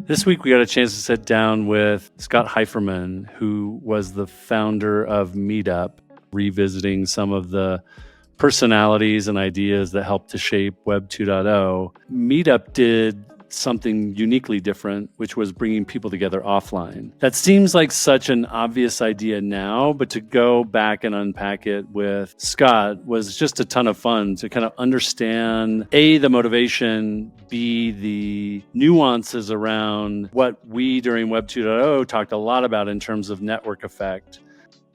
This week, we got a chance to sit down with Scott Heiferman, who was the founder of Meetup, revisiting some of the personalities and ideas that helped to shape Web 2.0. Meetup did something uniquely different, which was bringing people together offline. That seems like such an obvious idea now, but to go back and unpack it with Scott was just a ton of fun to kind of understand A, the motivation, B, the nuances around what we during Web 2.0 talked a lot about in terms of network effect.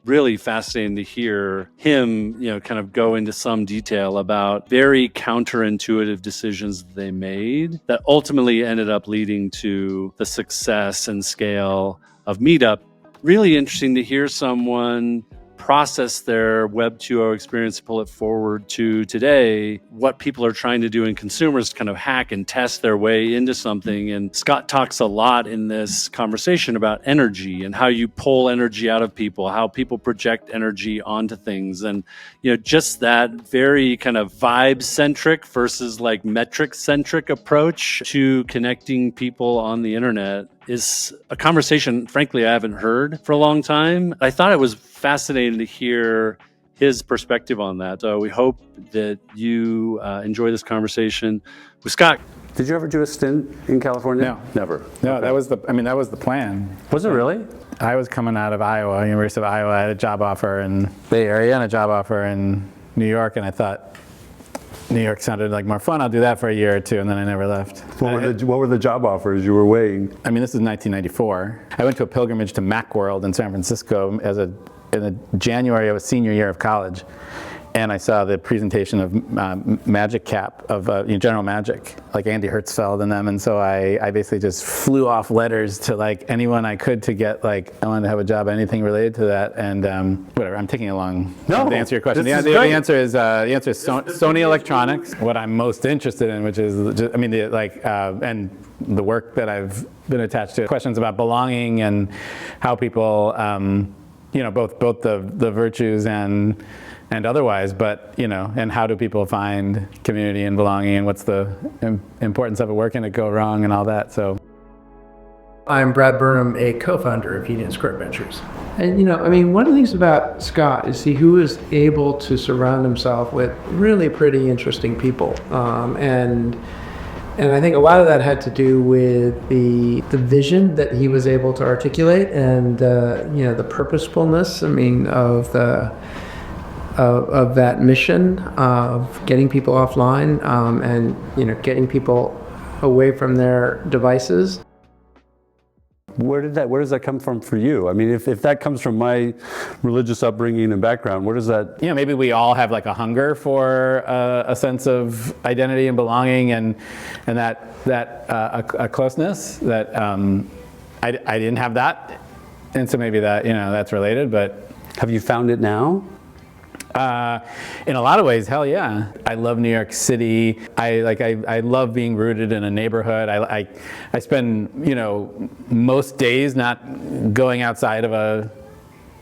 Really fascinating to hear him, kind of go into some detail about very counterintuitive decisions that they made that ultimately ended up leading to the success and scale of Meetup. Really interesting to hear someone process their Web 2.0 experience, pull it forward to today, what people are trying to do in consumers, kind of hack and test their way into something. And Scott talks a lot in this conversation about energy and how you pull energy out of people, how people project energy onto things. And, just that very kind of vibe-centric versus like metric-centric approach to connecting people on the internet is a conversation, frankly, I haven't heard for a long time. I thought it was fascinating to hear his perspective on that. So we hope that you enjoy this conversation with Scott. Did you ever do a stint in California? No. Never? No, Okay. that was the plan. Was it really? I was coming out of Iowa, University of Iowa. I had a job offer in Bay Area and a job offer in New York, and I thought New York sounded like more fun. I'll do that for a year or two, and then I never left. What were the job offers you were weighing? This is 1994. I went to a pilgrimage to Macworld in San Francisco in the January of a senior year of college, and I saw the presentation of Magic Cap of General Magic, like Andy Hertzfeld and them, and so I basically just flew off letters to like anyone I could to get I wanted to have a job, anything related to that, and whatever. I'm taking a long time to answer your question. The answer is Sony Electronics. What I'm most interested in, which is and the work that I've been attached to, questions about belonging and how people, both the virtues and otherwise, but and how do people find community and belonging, and what's the importance of it, where can it go wrong, and all that. So I'm Brad Burnham, a co-founder of Union Square Ventures. And one of the things about Scott is he was able to surround himself with really pretty interesting people, and I think a lot of that had to do with the vision that he was able to articulate, and the purposefulness of that mission of getting people offline, and getting people away from their devices. Where does that come from for you? If that comes from my religious upbringing and background, where does that? Maybe we all have like a hunger for a sense of identity and belonging, and a closeness that I didn't have that, and so maybe that that's related. But have you found it now? In a lot of ways, hell yeah. I love New York City. I love being rooted in a neighborhood. I spend most days not going outside of a.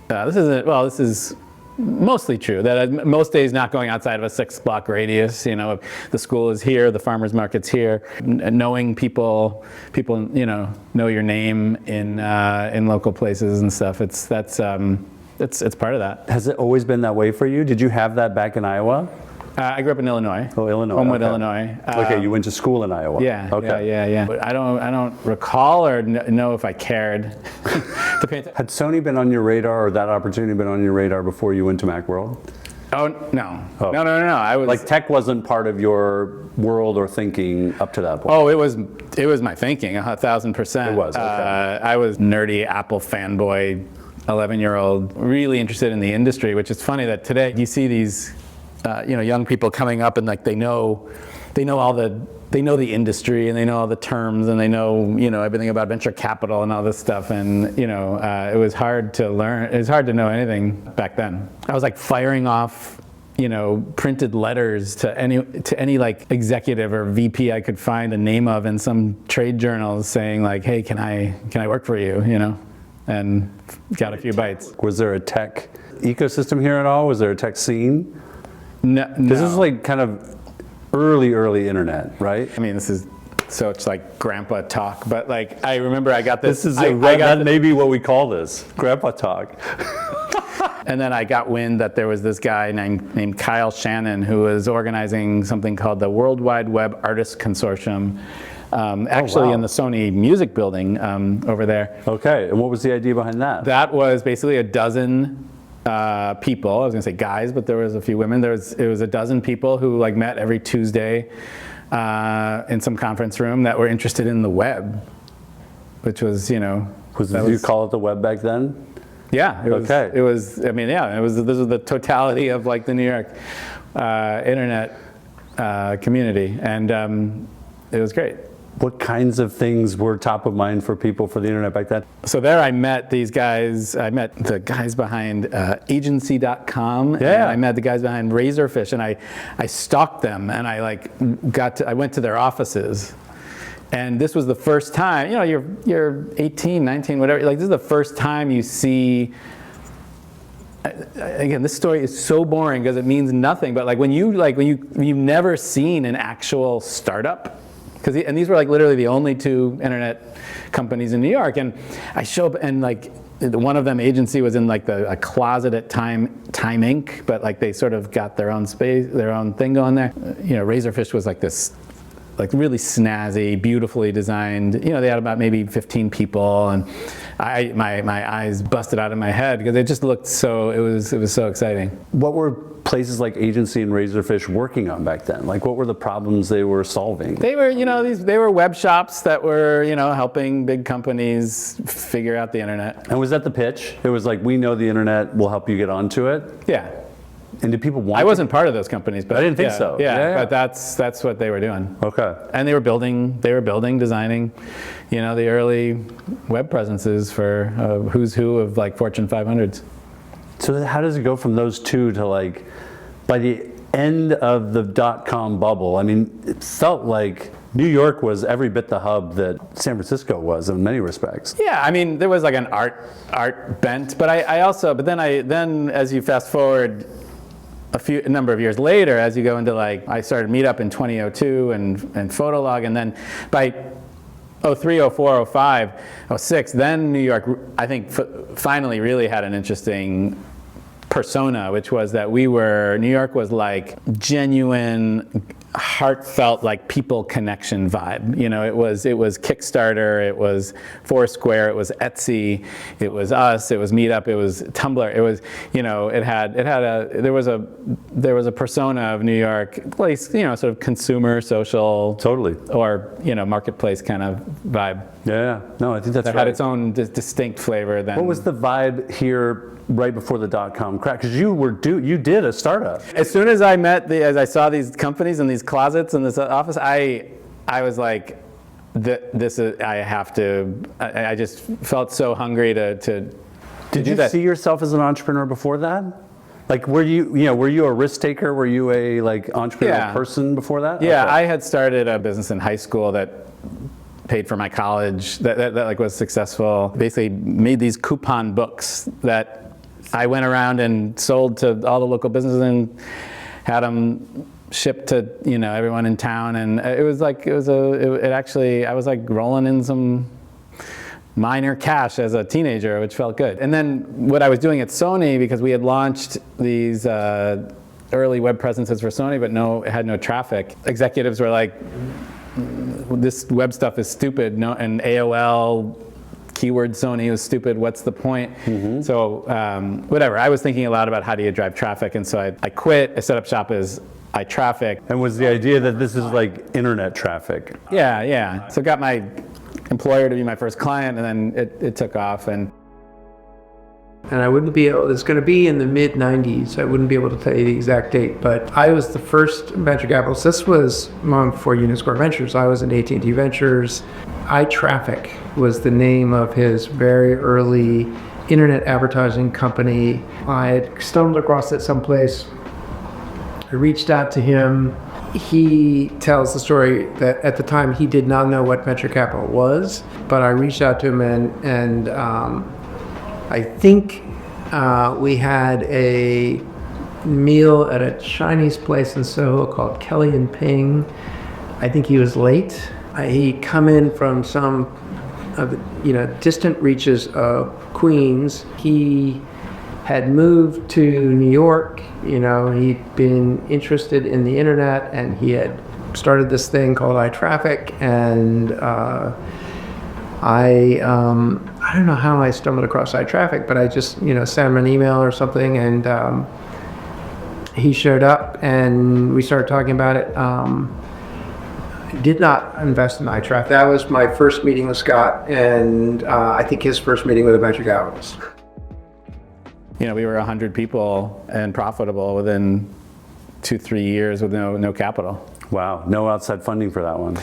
This is mostly true. That most days not going outside of a 6-block radius. The school is here, the farmers market's here. Knowing people know your name in local places and stuff. It's part of that. Has it always been that way for you? Did you have that back in Iowa? I grew up in Illinois. Oh, Illinois. Homewood, okay. Illinois. Okay, you went to school in Iowa. Yeah. Okay. Yeah. But I don't recall or know if I cared to pay attention. Had Sony been on your radar, or that opportunity been on your radar before you went to Macworld? Oh no. Oh. No. I was tech wasn't part of your world or thinking up to that point. Oh, it was my thinking 1,000%. It was. Okay. I was nerdy Apple fanboy. 11-year-old, really interested in the industry, which is funny that today you see these, young people coming up and they know the industry, and they know all the terms, and they know everything about venture capital and all this stuff, and it was hard to learn. It was hard to know anything back then. I was firing off printed letters to any executive or VP I could find a name of in some trade journals, saying hey, can I work for you? And got a few bites. Was there a tech ecosystem here at all? Was there a tech scene? No. This is kind of early internet, right? This is so it's like grandpa talk. But like, I remember I got this. This is that may be what we call this, grandpa talk. And then I got wind that there was this guy named Kyle Shannon who was organizing something called the World Wide Web Artists Consortium, actually in the Sony Music Building over there. Okay, and what was the idea behind that? That was basically a dozen people. I was gonna say guys, but there was a few women. It was a dozen people who like met every Tuesday in some conference room that were interested in the web, which was, you call it the web back then? Yeah. It was, okay. It was. I mean, yeah. This was the totality of like the New York internet community, and it was great. What kinds of things were top of mind for people for the internet back then? So there I met these guys. I met the guys behind agency.com. Yeah. And I met the guys behind Razorfish, and I stalked them, and I went to their offices. And this was the first time, you're 18, 19, whatever, like this is the first time you see, again, this story is so boring because it means nothing, but when you've never seen an actual startup, and these were like literally the only two internet companies in New York, and I show up and like one of them, agency, was in like a closet at Time Inc., but like they sort of got their own space, their own thing going there. Razorfish was like this really snazzy, beautifully designed. They had about maybe 15 people, and my eyes busted out of my head because it just looked so. It was so exciting. What were places like Agency and Razorfish working on back then? Like, what were the problems they were solving? They were, they were web shops that were, helping big companies figure out the internet. And was that the pitch? It was like, we know the internet, we'll help you get onto it. Yeah. And did people want? I wasn't part of those companies, but I didn't think so. Yeah, but that's what they were doing. Okay. And they were building, designing, the early web presences for who's who of like Fortune 500s. So how does it go from those two to like, by the end of the .com bubble? I mean, it felt like New York was every bit the hub that San Francisco was in many respects. Yeah, I mean, there was like an art bent, but then as you fast forward a number of years later, as you go into I started Meetup in 2002 and Photolog, and then by 03, 04, 05, 06, then New York, I think, finally really had an interesting persona, which was that New York was like genuine, heartfelt, like people connection vibe. It was Kickstarter, it was Foursquare, it was Etsy, it was us, it was Meetup, it was Tumblr, it was, there was a persona of New York, place, sort of consumer, social, totally, or marketplace kind of vibe. Yeah, no, I think that's that right. Had its own distinct flavor. Then what was the vibe here right before the .com crash? Because you did a startup. As soon as I saw these companies in these closets in this office, I was like, I just felt so hungry to Did do you that. see yourself as an entrepreneur before that? Like, were you a risk taker? Were you a entrepreneurial person before that? Yeah, okay. I had started a business in high school that paid for my college, that was successful. Basically made these coupon books that I went around and sold to all the local businesses and had them shipped to everyone in town, and I was like rolling in some minor cash as a teenager, which felt good. And then what I was doing at Sony, because we had launched these early web presences for Sony, but it had no traffic. Executives were like, this web stuff is stupid. No, and AOL keyword Sony was stupid. What's the point? Mm-hmm. So whatever. I was thinking a lot about how do you drive traffic, and so I quit. I set up shop as iTraffic. And was the idea that this is like internet traffic? Yeah. So got my employer to be my first client, and then it took off. And I wouldn't be able, it's going to be in the mid 90s. I wouldn't be able to tell you the exact date, but I was the first venture capitalist. This was long before Uniscore Ventures. I was in AT&T Ventures. iTraffic was the name of his very early internet advertising company. I had stumbled across it someplace. I reached out to him. He tells the story that at the time he did not know what venture capital was, but I reached out to him and I think we had a meal at a Chinese place in Soho called Kelly and Ping. I think he was late, He'd come in from some of distant reaches of Queens. He had moved to New York. He'd been interested in the internet, and he had started this thing called iTraffic. And I don't know how I stumbled across iTraffic, but I just sent him an email or something, and he showed up, and we started talking about it. Did not invest in iTraffic. That was my first meeting with Scott, and I think his first meeting with a venture capitalist. We were 100 people and profitable within 2-3 years with no capital. Wow, no outside funding for that one.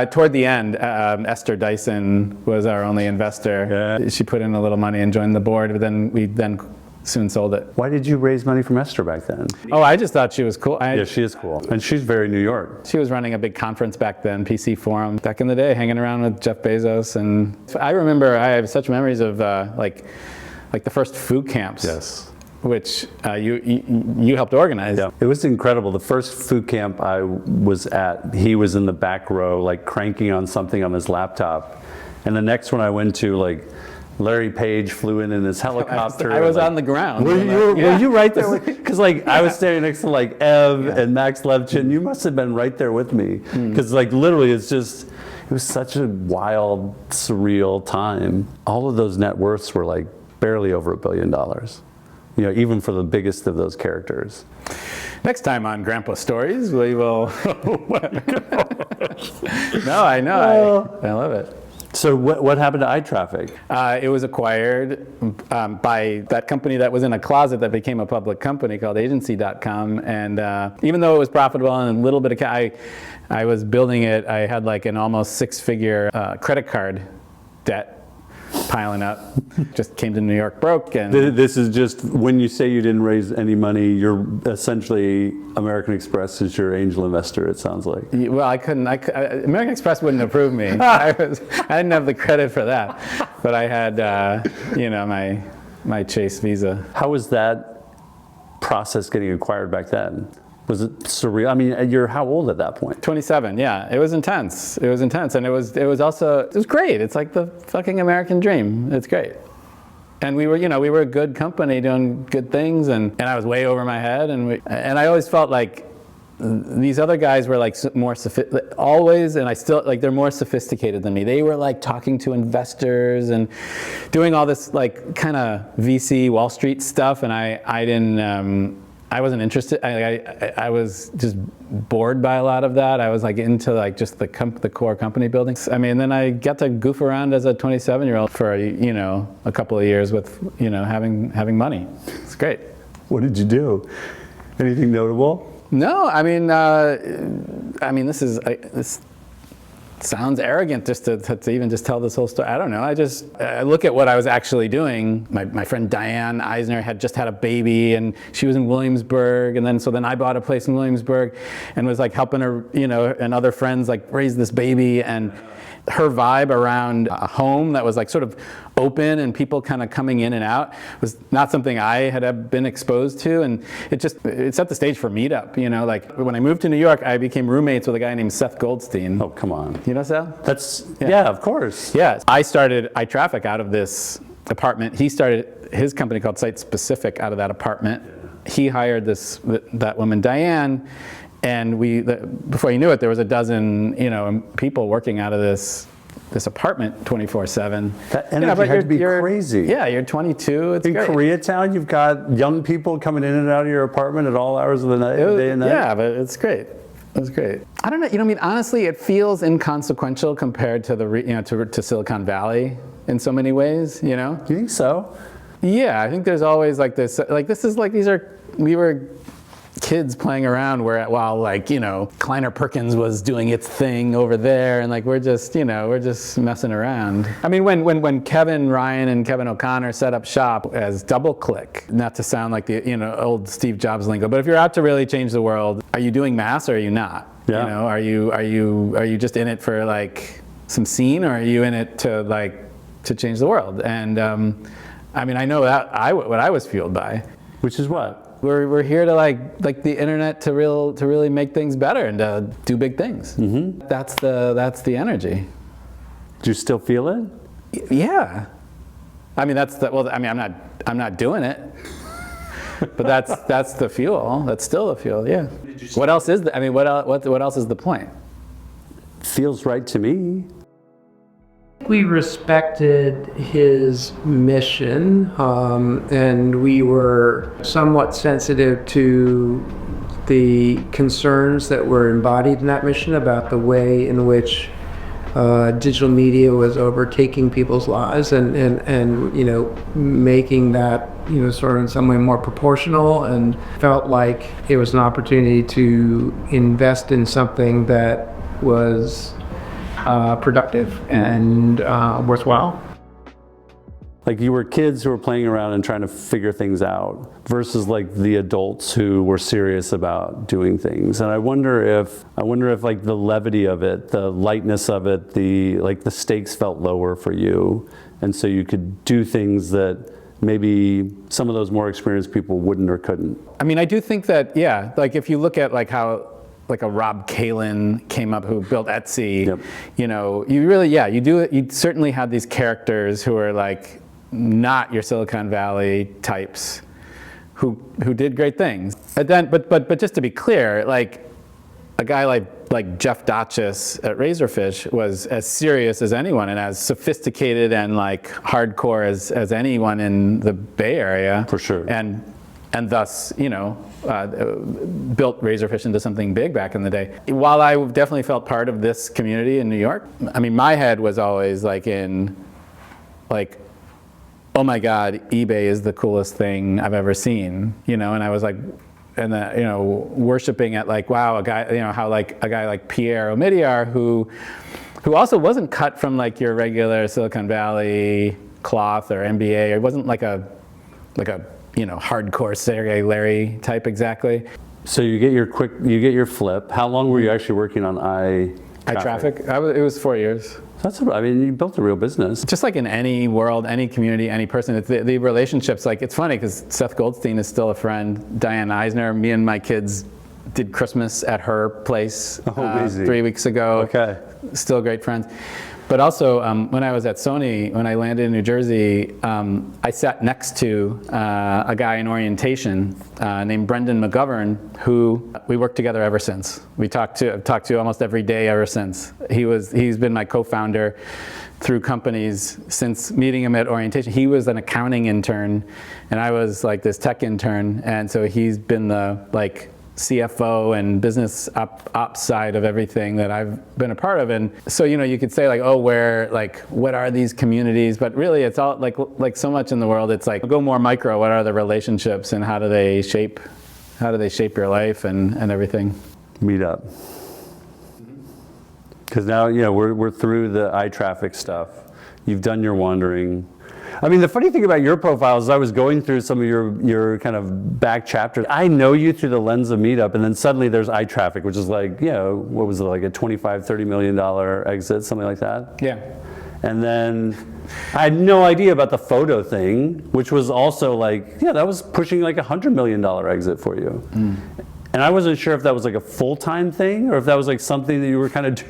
Toward the end, Esther Dyson was our only investor. Yeah. She put in a little money and joined the board, but then we soon sold it. Why did you raise money from Esther back then? Oh, I just thought she was cool. Yeah, she is cool. And she's very New York. She was running a big conference back then, PC Forum, back in the day, hanging around with Jeff Bezos. And I remember, I have such memories of like the first food camps. Yes. Which you helped organize. Yeah, it was incredible. The first food camp I was at, he was in the back row, like cranking on something on his laptop. And the next one I went to, like, Larry Page flew in his helicopter. I was on the ground. Were you right there? Because I was standing next to like Ev and Max Levchin. You must have been right there with me. Because literally it was such a wild, surreal time. All of those net worths were like barely over $1 billion. Even for the biggest of those characters. Next time on Grandpa Stories, we will. No, I know. I love it. So what happened to iTraffic? It was acquired by that company that was in a closet that became a public company called Agency.com. And even though it was profitable and a little bit of I was building it, I had like an almost 6-figure credit card debt piling up. Just came to New York broke. And this is just, when you say you didn't raise any money, you're essentially, American Express is your angel investor, it sounds like. Well, American Express wouldn't approve me. I didn't have the credit for that. But I had, my Chase Visa. How was that process getting acquired back then? Was it surreal? I mean, you're how old at that point? 27, yeah. It was intense. And it was great. It's like the fucking American dream. It's great. And we were a good company doing good things, and I was way over my head, and I always felt like these other guys were like more always, and I still like, they're more sophisticated than me. They were like talking to investors and doing all this like kind of VC Wall Street stuff, and I didn't. I wasn't interested. I was just bored by a lot of that. I was like into like just the core company building. I mean, then I got to goof around as a 27-year-old for a couple of years with having money. It's great. What did you do? Anything notable? No, I mean this sounds arrogant just to even just tell this whole story. I don't know. I look at what I was actually doing. My friend Diane Eisner had just had a baby, and she was in Williamsburg, and then I bought a place in Williamsburg and was like helping her, and other friends like raise this baby, and her vibe around a home that was like sort of open and people kind of coming in and out was not something I had been exposed to, and it set the stage for Meetup. Like when I moved to New York, I became roommates with a guy named Seth Goldstein. Oh, come on. You know Seth? That's yeah, of course. Yeah, I started iTraffic out of this apartment. He started his company called Site Specific out of that apartment. He hired that woman Diane. And before you knew it, there was a dozen, people working out of this apartment 24/7. That energy had to be crazy. Yeah, you're 22. It's great. In Koreatown, you've got young people coming in and out of your apartment at all hours of the night, day and night. Yeah, but it's great. It was great. I don't know. Honestly, it feels inconsequential compared to to Silicon Valley in so many ways. You think so? Yeah, I think there's always like this. Like we were kids playing around while Kleiner Perkins was doing its thing over there, and like we're just messing around. I mean, when Kevin Ryan and Kevin O'Connor set up shop as DoubleClick, not to sound like the old Steve Jobs lingo, but if you're out to really change the world, are you doing mass or are you not? Yeah. Are you just in it for like some scene, or are you in it to change the world? And I know that what I was fueled by. Which is what? We're here to like the internet to really make things better and to do big things. Mm-hmm. That's the energy. Do you still feel it? Yeah. I mean, I'm not doing it. But that's the fuel. That's still the fuel. Yeah. What else is what else is the point? Feels right to me. We respected his mission, and we were somewhat sensitive to the concerns that were embodied in that mission about the way in which digital media was overtaking people's lives and making that sort of in some way more proportional, and felt like it was an opportunity to invest in something that was productive and worthwhile. Like you were kids who were playing around and trying to figure things out versus like the adults who were serious about doing things. And I wonder if like the levity of it, the lightness of it, the stakes felt lower for you. And so you could do things that maybe some of those more experienced people wouldn't or couldn't. I mean, I do think that, yeah, like if you look at like how like a Rob Kalin came up who built Etsy, yep. You really, yeah, you certainly had these characters who are like not your Silicon Valley types who did great things. And then, but just to be clear, like a guy like Jeff Dachis at Razorfish was as serious as anyone and as sophisticated and like hardcore as anyone in the Bay Area. For sure. And thus, built Razorfish into something big back in the day. While I definitely felt part of this community in New York, I mean, my head was always like oh my God, eBay is the coolest thing I've ever seen, and I was like, worshiping at like, wow, a guy, how like a guy like Pierre Omidyar, who also wasn't cut from like your regular Silicon Valley cloth or MBA. It wasn't like a hardcore Sergey Larry type exactly. So you get your flip. How long were you actually working on iTraffic? It was 4 years. You built a real business. Just like in any world, any community, any person, it's the relationships. Like it's funny because Seth Goldstein is still a friend. Diane Eisner, me and my kids did Christmas at her place 3 weeks ago. Okay. Still great friends. But also, when I was at Sony, when I landed in New Jersey, I sat next to a guy in orientation named Brendan McGovern, who we worked together ever since. I've talked to almost every day ever since. He's been my co-founder through companies since meeting him at orientation. He was an accounting intern, and I was like this tech intern, and so he's been the like CFO and business ops side of everything that I've been a part of. And so, you could say like, oh, what are these communities? But really it's all like so much in the world. It's like, go more micro. What are the relationships and how do they shape your life and everything? Meetup. Because now, we're through the iTraffic stuff. You've done your wandering. I mean, the funny thing about your profile is I was going through some of your kind of back chapters. I know you through the lens of Meetup, and then suddenly there's iTraffic, which is like, what was it, like a $25-30 million exit, something like that? Yeah. And then I had no idea about the photo thing, which was also like, that was pushing like $100 million exit for you. Mm. And I wasn't sure if that was like a full-time thing or if that was like something that you were kind of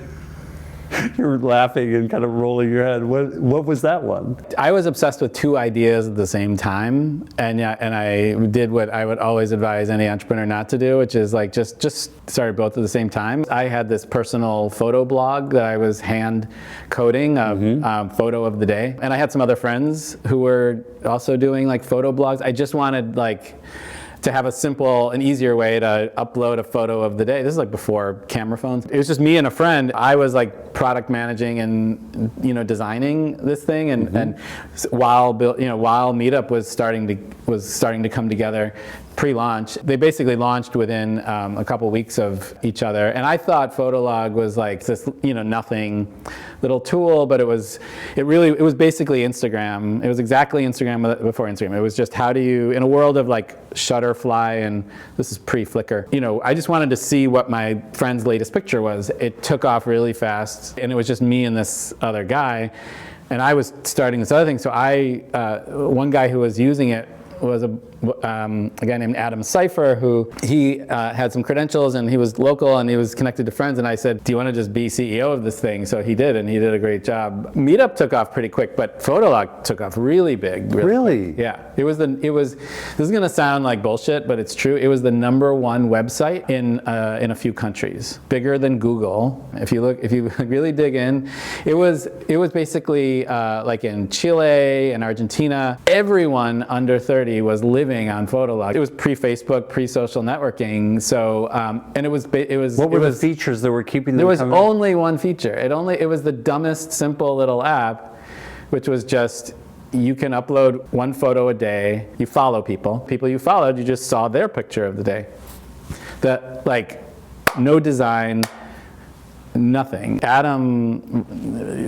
you were laughing and kind of rolling your head. What was that one? I was obsessed with two ideas at the same time, and I did what I would always advise any entrepreneur not to do, which is like just started both at the same time. I had this personal photo blog that I was hand coding a photo of the day, and I had some other friends who were also doing like photo blogs. I just wanted like to have an easier way to upload a photo of the day. This is like before camera phones. It was just me and a friend. I was like product managing and designing this thing, and while Meetup was starting to come together pre-launch, they basically launched within a couple weeks of each other. And I thought Photolog was like this nothing little tool, but it was basically Instagram. It was exactly Instagram before Instagram. It was just how do you, in a world of like Shutterfly, and this is pre-Flickr, I just wanted to see what my friend's latest picture was. It took off really fast, and it was just me and this other guy, and I was starting this other thing. So one guy who was using it was a guy named Adam Seifer, who he had some credentials and he was local and he was connected to friends. And I said, do you want to just be CEO of this thing? So he did, and he did a great job. Meetup took off pretty quick, but Photolog took off really big. Really? Quick. Yeah. This is going to sound like bullshit, but it's true. It was the #1 website in a few countries, bigger than Google. If you really dig in, it was basically like in Chile and Argentina, everyone under 30 was living on Photolog. It was pre-Facebook, pre-social networking. So, and it was. What were the features that were keeping them? There was only one feature. It was the dumbest, simple little app, which was just, you can upload one photo a day. You follow people. People you followed, you just saw their picture of the day. No design, nothing. Adam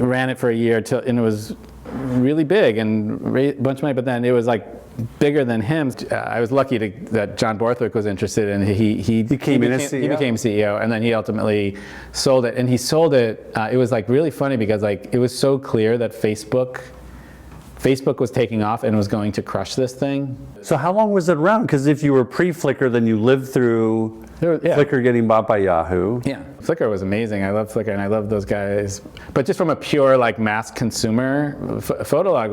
ran it for a year and it was really big and raised a bunch of money, but then it was like bigger than him. I was lucky that John Borthwick was interested, and he became CEO, and then he ultimately sold it. And he sold it. It was like really funny because like it was so clear that Facebook was taking off and was going to crush this thing. So how long was it around? Because if you were pre-Flickr, then you lived through Flickr getting bought by Yahoo. Yeah, Flickr was amazing. I love Flickr and I love those guys. But just from a pure like mass consumer, Photolog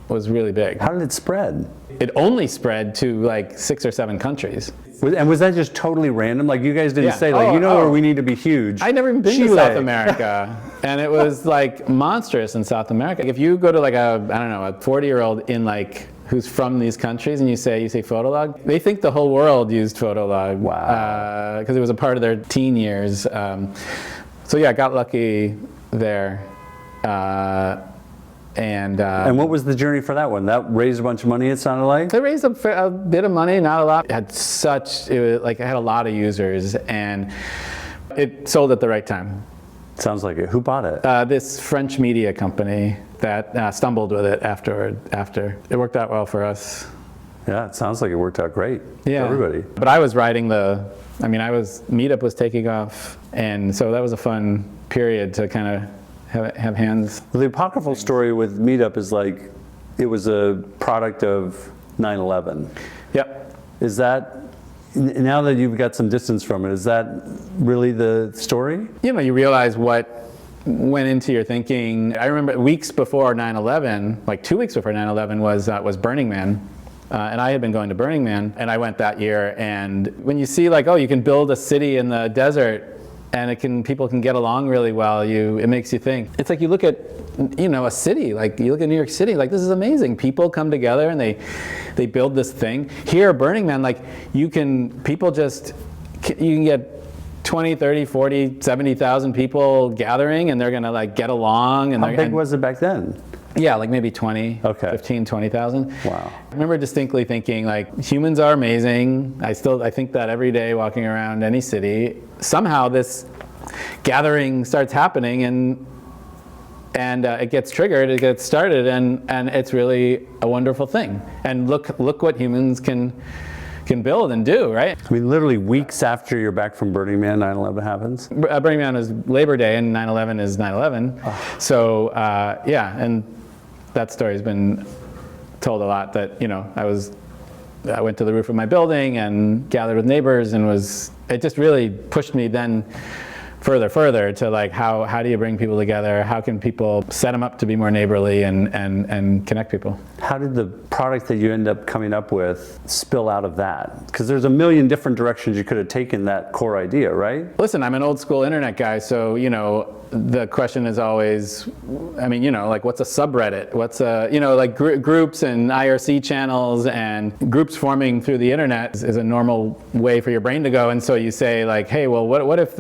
was really big. How did it spread? It only spread to like 6 or 7 countries. And was that just totally random? Like you guys didn't say like, where we need to be huge? I'd never even been to South America. And it was like monstrous in South America. If you go to like a 40-year-old in like, who's from these countries and you say Photolog, they think the whole world used Photolog. Wow. Because it was a part of their teen years. So yeah, I got lucky there. And what was the journey for that one? That raised a bunch of money, it sounded like? They raised a bit of money, not a lot. It had a lot of users, and it sold at the right time. Sounds like it. Who bought it? This French media company that stumbled with it after. It worked out well for us. Yeah, it sounds like it worked out great for everybody. But I was riding Meetup was taking off, and so that was a fun period to kind of have hands. Well, the apocryphal story with Meetup is like, it was a product of 9/11. Yep. Is that, now that you've got some distance from it, is that really the story? You realize what went into your thinking. I remember weeks before 9/11, like 2 weeks before 9/11 was Burning Man. And I had been going to Burning Man, and I went that year. And when you see like, you can build a city in the desert, and people can get along really well, it makes you think. It's like you look at, a city, like you look at New York City, like this is amazing. People come together and they build this thing. Here, Burning Man, like you can get 20, 30, 40, 70,000 people gathering, and they're gonna like get along. And how big was it back then? Yeah, like maybe 15, 20,000. Wow. I remember distinctly thinking like, humans are amazing. I think that every day walking around any city. Somehow this gathering starts happening and it gets triggered, it gets started, and it's really a wonderful thing. And look what humans can build and do, right? I mean, literally weeks after you're back from Burning Man, 9/11 happens? Burning Man is Labor Day and 9/11 is 9/11. Oh. So and that story's been told a lot, that I went to the roof of my building and gathered with neighbors, and it just really pushed me then further to like, how do you bring people together? How can people set them up to be more neighborly and connect people? How did the product that you end up coming up with spill out of that? Because there's a million different directions you could have taken that core idea, right? Listen, I'm an old school internet guy, so the question is always, like what's a subreddit? What's like groups and IRC channels and groups forming through the internet is a normal way for your brain to go. And so you say like, hey, well, what if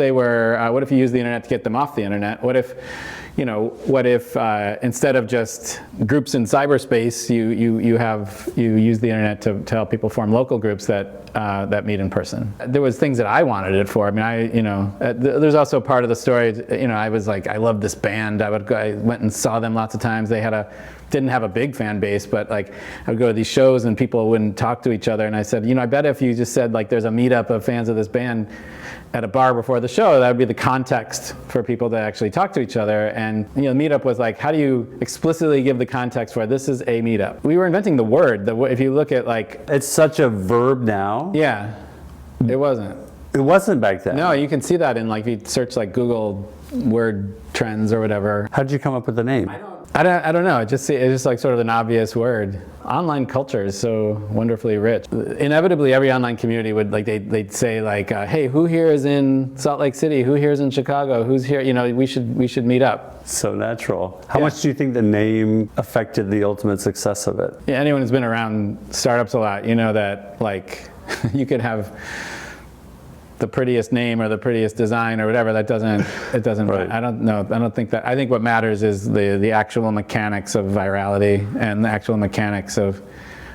what if you use the internet to get them off the internet? What if instead of just groups in cyberspace, you use the internet to help people form local groups that meet in person? There was things that I wanted it for. There's also part of the story. I was like, I love this band. I went and saw them lots of times. They didn't have a big fan base, but like I would go to these shows and people wouldn't talk to each other. And I said, I bet if you just said like, there's a meetup of fans of this band at a bar before the show, that would be the context for people to actually talk to each other. And Meetup was like, how do you explicitly give the context for this is a meetup? We were inventing the word. If you look at like, It's such a verb now. yeah, it wasn't. It wasn't back then. No, you can see that in like, if you search like Google word trends or whatever. How did you come up with the name? I don't know. It's just like sort of an obvious word. Online culture is so wonderfully rich. Inevitably, every online community would like they'd say like, hey, who here is in Salt Lake City? Who here is in Chicago? Who's here? We should meet up. So natural. How much do you think the name affected the ultimate success of it? Yeah, anyone who's been around startups a lot, you know that like you could have the prettiest name or the prettiest design or whatever, it doesn't Right. I don't think that. I think what matters is the actual mechanics of virality and the actual mechanics of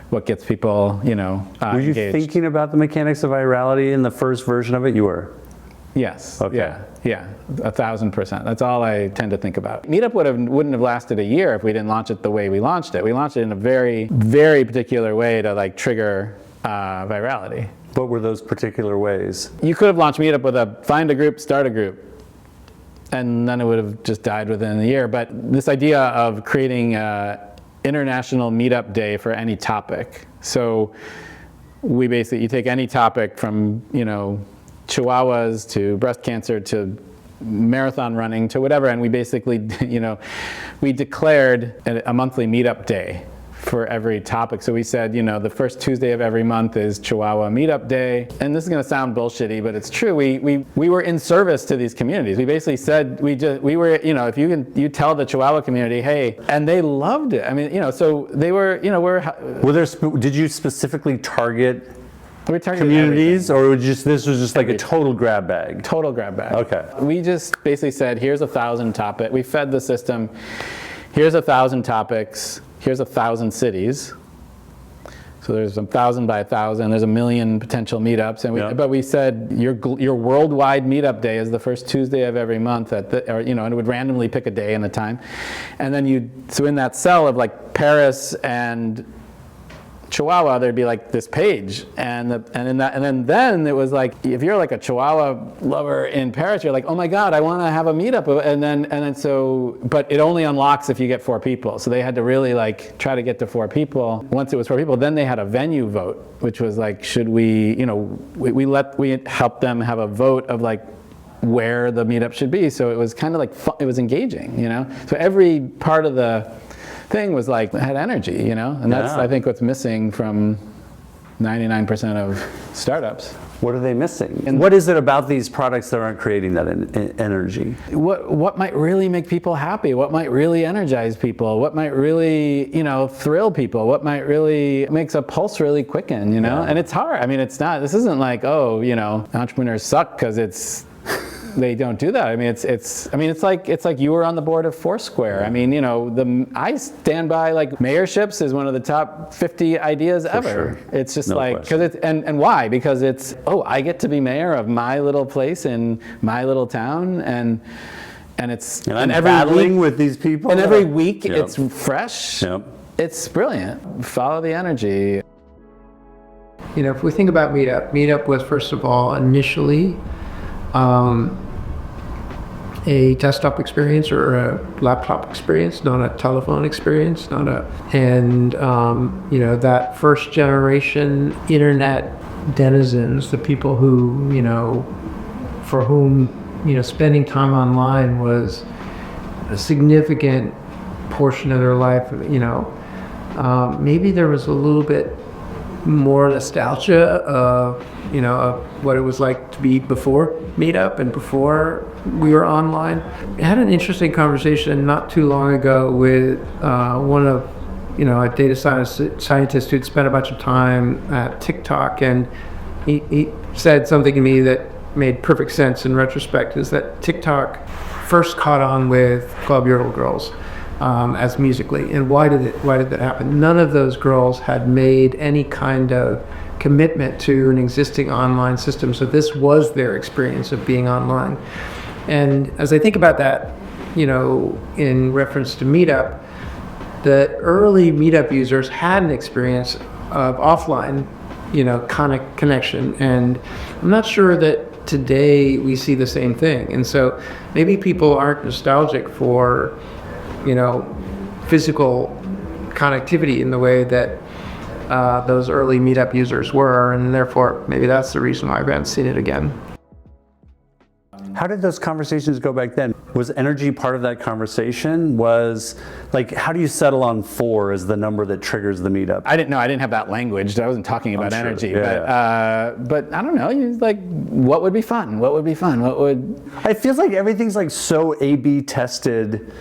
what gets people, Were you engaged. thinking about the mechanics of virality in the first version of it? You were? Yes. Okay. Yeah, 1,000%. That's all I tend to think about. Meetup wouldn't have lasted a year if we didn't launch it the way we launched it. We launched it in a very, very particular way to like trigger virality. What were those particular ways? You could have launched Meetup with a find a group, start a group, and then it would have just died within a year. But this idea of creating an international meetup day for any topic. So you take any topic from, chihuahuas to breast cancer to marathon running to whatever, and we basically, we declared a monthly meetup day for every topic. So we said, the first Tuesday of every month is Chihuahua Meetup Day. And this is going to sound bullshitty, but it's true. We were in service to these communities. We basically said we were, if you tell the Chihuahua community, hey, and they loved it. I mean, so they were, Did you specifically target we targeted communities, everything. or this was just like a total grab bag? Total grab bag. Okay. We just basically said, here's 1,000 topics. We fed the system, here's 1,000 topics. Here's 1,000 cities. So there's 1,000 by 1,000. There's 1 million potential meetups, but we said your worldwide meetup day is the first Tuesday of every month and it would randomly pick a day and a time, and then so in that cell of like Paris and Chihuahua, there'd be like this page, and then it was like, if you're like a Chihuahua lover in Paris, you're like, oh my God, I want to have a meetup, but it only unlocks if you get 4 people. So they had to really like try to get to 4 people. Once it was 4 people, then they had a venue vote, which was like, should we, we helped them have a vote of like where the meetup should be. So it was kind of like fun, it was engaging, So every part of the thing was like, had energy, and that's I think what's missing from 99% of startups. What are they missing? And what is it about these products that aren't creating that energy? What might really make people happy? What might really energize people? What might really, thrill people? What might really makes a pulse really quicken, And it's hard. I mean, this isn't like, entrepreneurs suck because they don't do that. I mean, it's like you were on the board of Foursquare. I mean, I stand by like mayorships is one of the top 50 ideas ever. Sure. It's just because it's and why? Because it's I get to be mayor of my little place in my little town, and it's and every battling with these people. And every week it's fresh. Yep. It's brilliant. Follow the energy. If we think about Meetup was first of all initially a desktop experience or a laptop experience, not a telephone experience, that first generation internet denizens, the people who, for whom, spending time online was a significant portion of their life, maybe there was a little bit more nostalgia of what it was like to be before Meetup and before we were online. I had an interesting conversation not too long ago with one of a data scientist who'd spent a bunch of time at TikTok, and he said something to me that made perfect sense in retrospect, is that TikTok first caught on with Club Yodel Girls as Musical.ly. And why did that happen? None of those girls had made any kind of commitment to an existing online system, so this was their experience of being online. And as I think about that, in reference to Meetup, the early Meetup users had an experience of offline, connection, and I'm not sure that today we see the same thing. And so maybe people aren't nostalgic for, physical connectivity in the way that those early Meetup users were, and therefore maybe that's the reason why I haven't seen it again. How did those conversations go back then? Was energy part of that conversation? Was like, how do you settle on 4 as the number that triggers the meetup? I didn't have that language. I wasn't talking about energy, but I don't know. Like, what would be fun? What would be fun? What would? It feels like everything's like so A/B tested.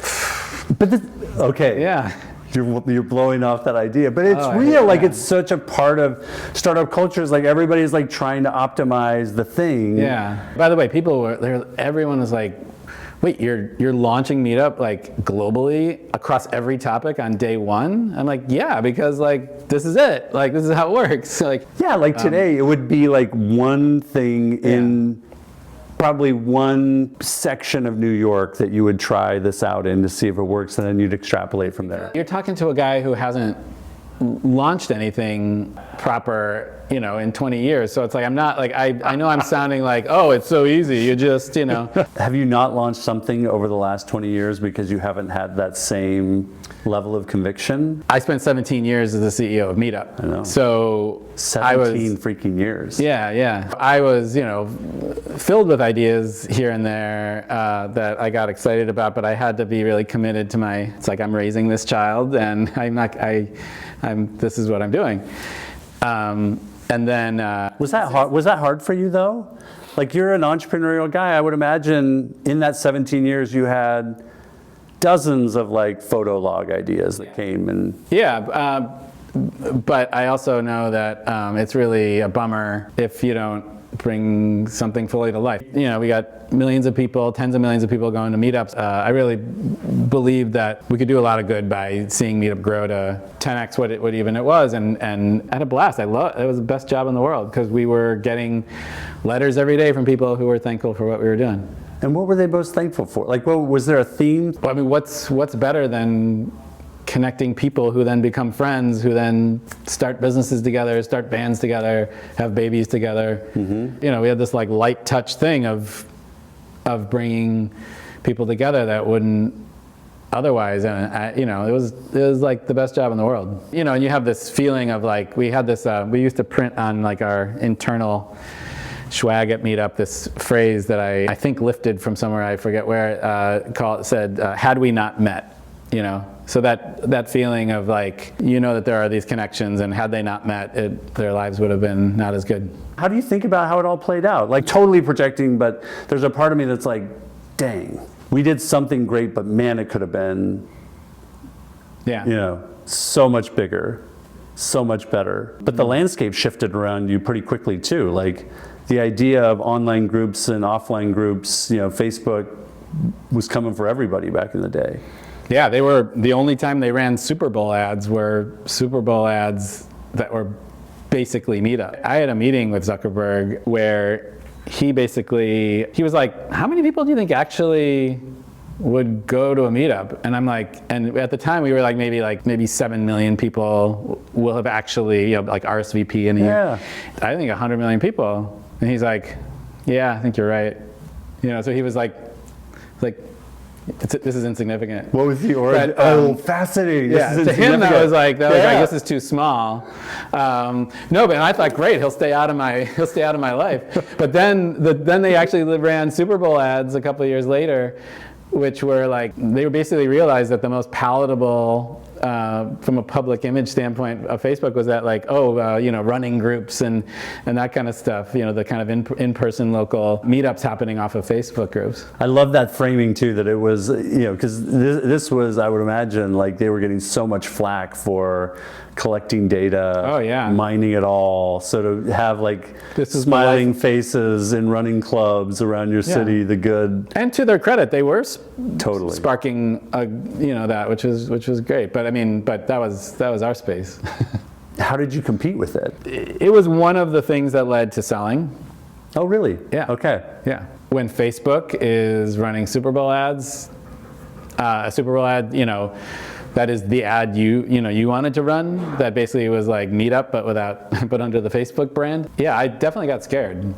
But okay. Yeah. You're blowing off that idea, but it's real. Like it's such a part of startup cultures. Like everybody's like trying to optimize the thing. Yeah. By the way, people were there. Everyone was like, "Wait, you're launching Meetup like globally across every topic on day 1?" I'm like, "Yeah, because like this is it. Like this is how it works." Like like today it would be like one thing in probably one section of New York that you would try this out in to see if it works, and then you'd extrapolate from there. You're talking to a guy who hasn't launched anything proper, in 20 years. So it's like, I'm not like, I know I'm sounding like, oh, it's so easy. You just, Have you not launched something over the last 20 years because you haven't had that same level of conviction? I spent 17 years as the CEO of Meetup. I know. So 17 freaking years. Yeah. I was, filled with ideas here and there that I got excited about, but I had to be really committed to it's like I'm raising this child, and this is what I'm doing. And then was that hard? Was that hard for you though? Like you're an entrepreneurial guy. I would imagine in that 17 years you had dozens of like Photolog ideas that came and. Yeah, but I also know that it's really a bummer if you don't bring something fully to life. We got millions of people, tens of millions of people going to meetups. I really believe that we could do a lot of good by seeing Meetup grow to 10x what it was, and I had a blast. It was the best job in the world because we were getting letters every day from people who were thankful for what we were doing. And what were they most thankful for? Like, was there a theme? Well, I mean, what's better than connecting people who then become friends, who then start businesses together, start bands together, have babies together. Mm-hmm. We had this like light touch thing of bringing people together that wouldn't otherwise. And it was like the best job in the world. And you have this feeling of like, we had this, we used to print on like our internal swag at Meetup this phrase that I think lifted from somewhere, I forget where, said, had we not met, So that feeling of like, that there are these connections, and had they not met, their lives would have been not as good. How do you think about how it all played out? Like totally projecting, but there's a part of me that's like, dang, we did something great, but man, it could have been, so much bigger, so much better. But the landscape shifted around you pretty quickly too. Like the idea of online groups and offline groups, Facebook was coming for everybody back in the day. Yeah, they were, the only time they ran Super Bowl ads were Super Bowl ads that were basically Meetup. I had a meeting with Zuckerberg where he was like, how many people do you think actually would go to a Meetup? And I'm like, and at the time we were like maybe 7 million people will have actually, like RSVP in a year. I think 100 million people. And he's like, yeah, I think you're right. So he was like, this is insignificant. What was the origin? Fascinating. To him that was like, this is too small. No, but I thought, great, he'll stay out of my life. But then they actually ran Super Bowl ads a couple of years later, which were like, they basically realized that the most palatable from a public image standpoint of Facebook was that like, running groups and that kind of stuff, the kind of in-person local meetups happening off of Facebook groups. I love that framing too, that it was, because this was, I would imagine, like they were getting so much flack for collecting data, mining it all. So to have like smiling faces in running clubs around your city, the good. And to their credit, they were totally sparking, that, which was great. But that was our space. How did you compete with it? It was one of the things that led to selling. Oh, really? Yeah. Okay. Yeah. When Facebook is running Super Bowl ads, a Super Bowl ad, that is the ad you wanted to run. That basically was like Meetup, but under the Facebook brand. Yeah, I definitely got scared.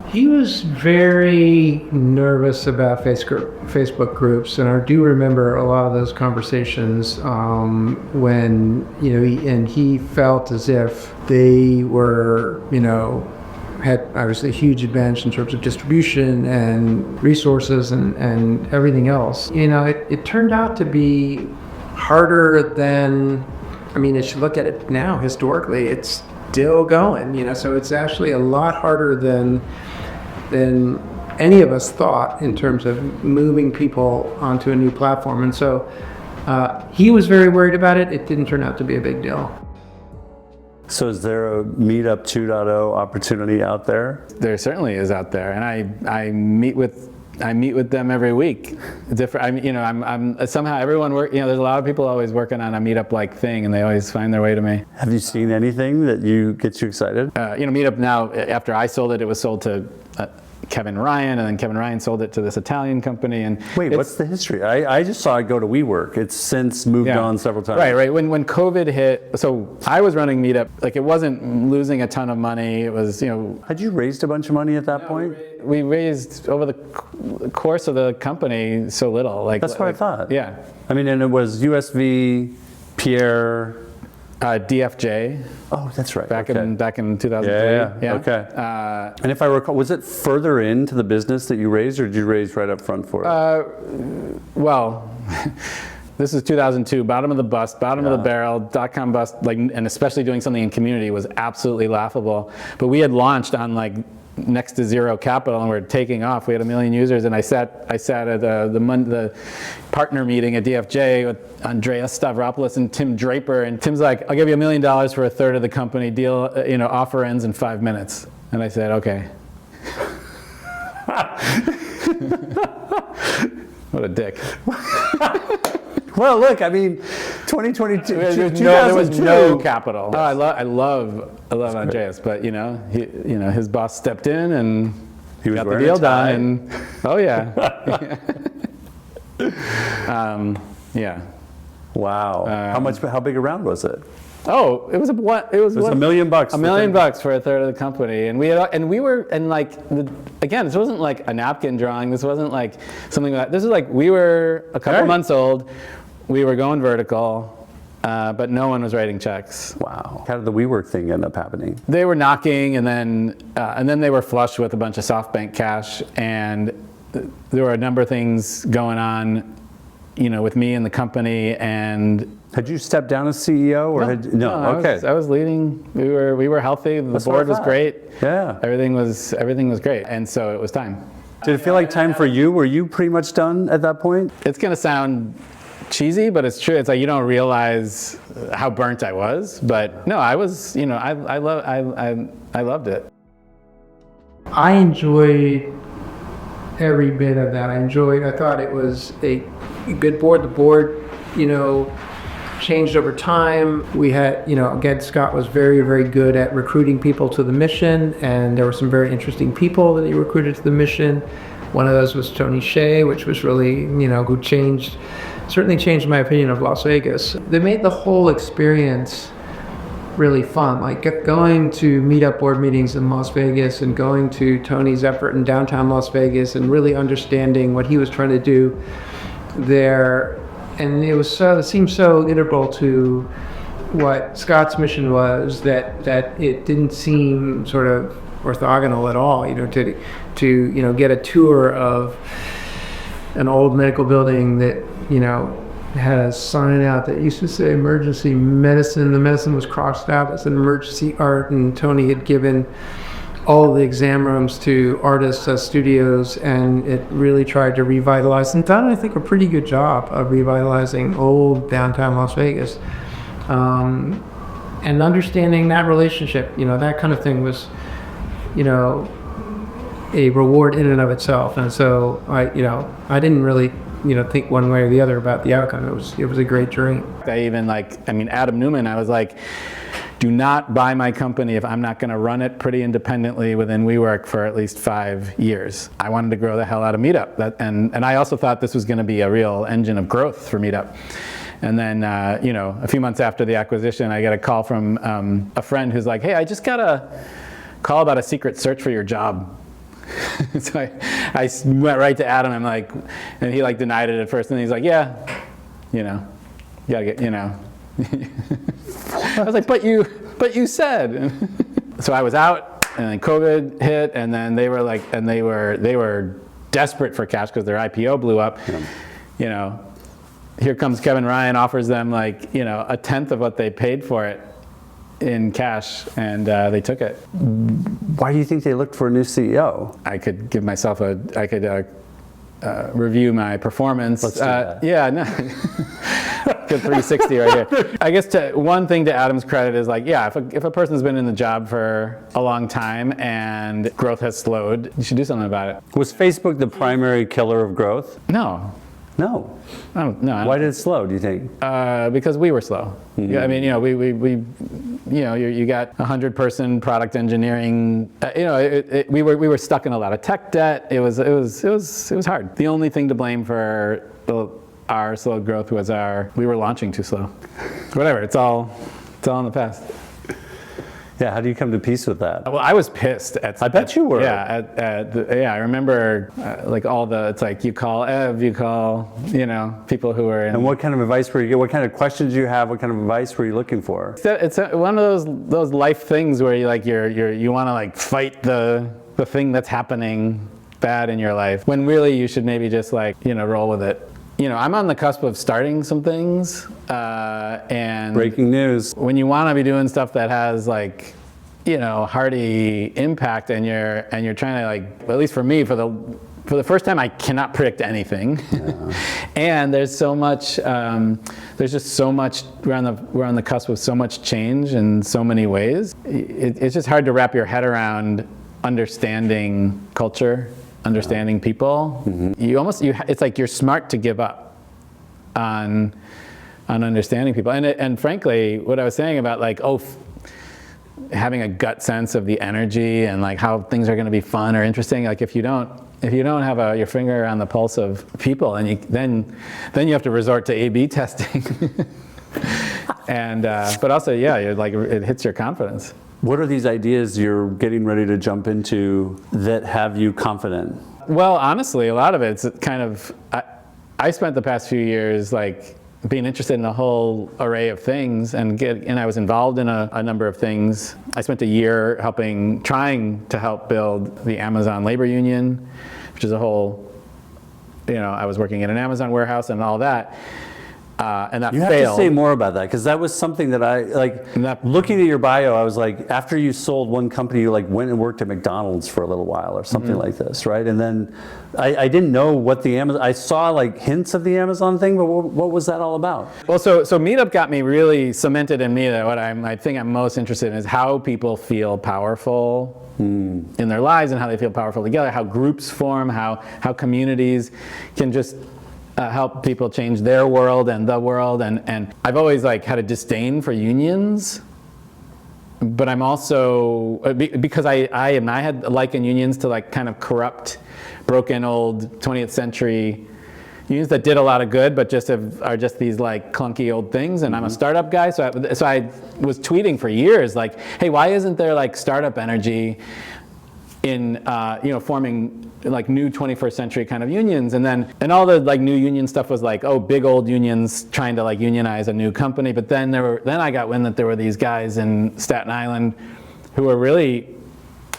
He was very nervous about Facebook groups, and I do remember a lot of those conversations when, he felt as if they were, had obviously a huge advantage in terms of distribution and resources and everything else. It turned out to be harder than, as you look at it now, historically, it's still going, so it's actually a lot harder than any of us thought in terms of moving people onto a new platform. And so he was very worried about it. It didn't turn out to be a big deal. So is there a Meetup 2.0 opportunity out there? There certainly is out there, and I meet with them every week. I'm somehow everyone there's a lot of people always working on a Meetup-like thing, and they always find their way to me. Have you seen anything that gets you excited? Meetup now, after I sold it, it was sold to Kevin Ryan, and then Kevin Ryan sold it to this Italian company. And wait, what's the history? I just saw it go to WeWork. It's since moved on several times. Right. When COVID hit, so I was running Meetup. Like, it wasn't losing a ton of money. It was, Had you raised a bunch of money at that point? We raised over the course of the company so little. That's what I thought. Yeah. And it was USV, Pierre. DFJ. Oh, that's right. Back in 2003. Yeah. Okay. And if I recall, was it further into the business that you raised, or did you raise right up front for it? Well, this is 2002. Bottom of the of the barrel. .com bust. And especially doing something in community was absolutely laughable. But we had launched on next to zero capital, and we're taking off. We had 1 million users, and I sat at the partner meeting at DFJ with Andreas Stavropoulos and Tim Draper, and Tim's like, "I'll give you $1 million for a third of the company. Deal, offer ends in 5 minutes." And I said, "Okay." What a dick. Well, look, 2022. There was no capital. Oh, I love Andreas, but his boss stepped in and he got the deal done. And yeah. Wow. How big a round was it? Oh, it was $1 million. $1 million for a third of the company, and again, this wasn't like a napkin drawing. This wasn't like something like this. Was we were a couple months old. We were going vertical, but no one was writing checks. Wow. How did the WeWork thing end up happening? They were knocking, and then they were flush with a bunch of SoftBank cash, and there were a number of things going on, with me and the company. And had you stepped down as CEO, or no? Okay. I was leading. We were healthy. The board was great. Yeah. Everything was great, and so it was time. Did it feel like time for you? Were you pretty much done at that point? It's gonna sound cheesy, but it's true. It's like you don't realize how burnt I was. But no, I was. I loved it. I enjoyed every bit of that. I thought it was a good board. The board, changed over time. We had, again, Scott was very, very good at recruiting people to the mission, and there were some very interesting people that he recruited to the mission. One of those was Tony Hsieh, which was really, who certainly changed my opinion of Las Vegas. They made the whole experience really fun, going to Meetup board meetings in Las Vegas and going to Tony's effort in downtown Las Vegas and really understanding what he was trying to do there. And it seemed so integral to what Scott's mission was that it didn't seem sort of orthogonal at all, to get a tour of an old medical building that, had a sign out that used to say emergency medicine. The medicine was crossed out as an emergency art, and Tony had given all the exam rooms to artists as studios, and it really tried to revitalize, and done, I think, a pretty good job of revitalizing old downtown Las Vegas. And understanding that relationship, that kind of thing was, a reward in and of itself. And so I didn't really, think one way or the other about the outcome. It was a great journey. I even Adam Newman, I was like, do not buy my company if I'm not going to run it pretty independently within WeWork for at least 5 years. I wanted to grow the hell out of Meetup. And I also thought this was going to be a real engine of growth for Meetup. And then, a few months after the acquisition, I get a call from a friend who's like, "Hey, I just got a call about a secret search for your job." So I went right to Adam. I'm like, and he like denied it at first, and he's like, yeah, you gotta get, I was like, but you said. So I was out, and then COVID hit, and then they were like, and they were desperate for cash because their IPO blew up. Yeah. Here comes Kevin Ryan, offers them like, a tenth of what they paid for it in cash, and they took it. Why do you think they looked for a new CEO? I could give myself review my performance. Let's do that. Yeah, no. Good 360 right here. I guess one thing to Adam's credit is like, yeah, if a person's been in the job for a long time and growth has slowed, you should do something about it. Was Facebook the primary killer of growth? No. No. No. Why did it slow, do you think? Because we were slow. Mm-hmm. Yeah, I mean, you got 100-person product engineering. We were stuck in a lot of tech debt. It was hard. The only thing to blame for our slow growth was we were launching too slow. Whatever. It's all in the past. Yeah, how do you come to peace with that? Well, I was pissed I bet you were. Yeah, I remember it's like you call Ev, people who are in. And what kind of advice were you getting? What kind of questions do you have? What kind of advice were you looking for? It's one of those life things where you want to like fight the thing that's happening bad in your life, when really you should maybe just roll with it. I'm on the cusp of starting some things, and breaking news. When you want to be doing stuff that has hearty impact, and you're trying to at least for me, for the first time, I cannot predict anything, yeah. And there's so much. There's just so much. We're on the cusp of so much change in so many ways. It's just hard to wrap your head around understanding culture. Understanding people, mm-hmm. It's like you're smart to give up on understanding people, and frankly, what I was saying about having a gut sense of the energy and like how things are going to be fun or interesting. Like if you don't have your finger on the pulse of people, and then you have to resort to A/B testing, and but also it hits your confidence. What are these ideas you're getting ready to jump into that have you confident? Well, honestly, a lot of it's kind of, I spent the past few years being interested in a whole array of things, and I was involved in a number of things. I spent a year trying to help build the Amazon labor union, which is a whole, I was working in an Amazon warehouse and all that. And that failed. You have to say more about that, because that was something that I looking at your bio, I was like, after you sold one company, you went and worked at McDonald's for a little while or something mm-hmm. like this, right? And then I didn't know what the Amazon. I saw hints of the Amazon thing, but what was that all about? Well, so Meetup got me really cemented in me that what I think I'm most interested in is how people feel powerful in their lives, and how they feel powerful together, how groups form, how communities can just help people change their world and the world, and I've always had a disdain for unions, but I'm also because I had likened unions to kind of corrupt, broken old 20th century unions that did a lot of good, but are just these clunky old things. And mm-hmm. I'm a startup guy, so I was tweeting for years hey, why isn't there startup energy in forming new 21st century kind of unions, and all the new union stuff was big old unions trying to unionize a new company. But then I got wind that there were these guys in Staten Island who were really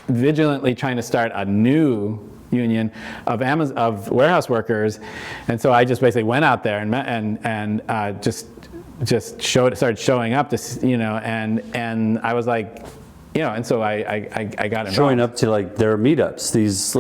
vigilantly trying to start a new union of warehouse workers, and so I just basically went out there and just started showing up to and I was and so I got involved. Showing up to their meetups, these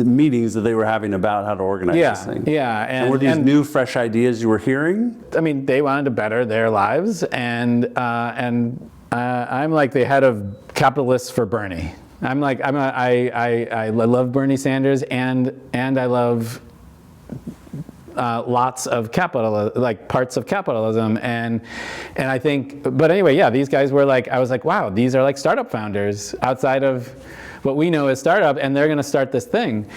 meetings that they were having about how to organize this thing. Yeah, and were these new, fresh ideas you were hearing? I mean, they wanted to better their lives, and I'm the head of capitalists for Bernie. I love Bernie Sanders, and I love lots of capital, parts of capitalism, and I think, but anyway, yeah, these guys were I was wow, these are startup founders outside of what we know as startup, and they're going to start this thing,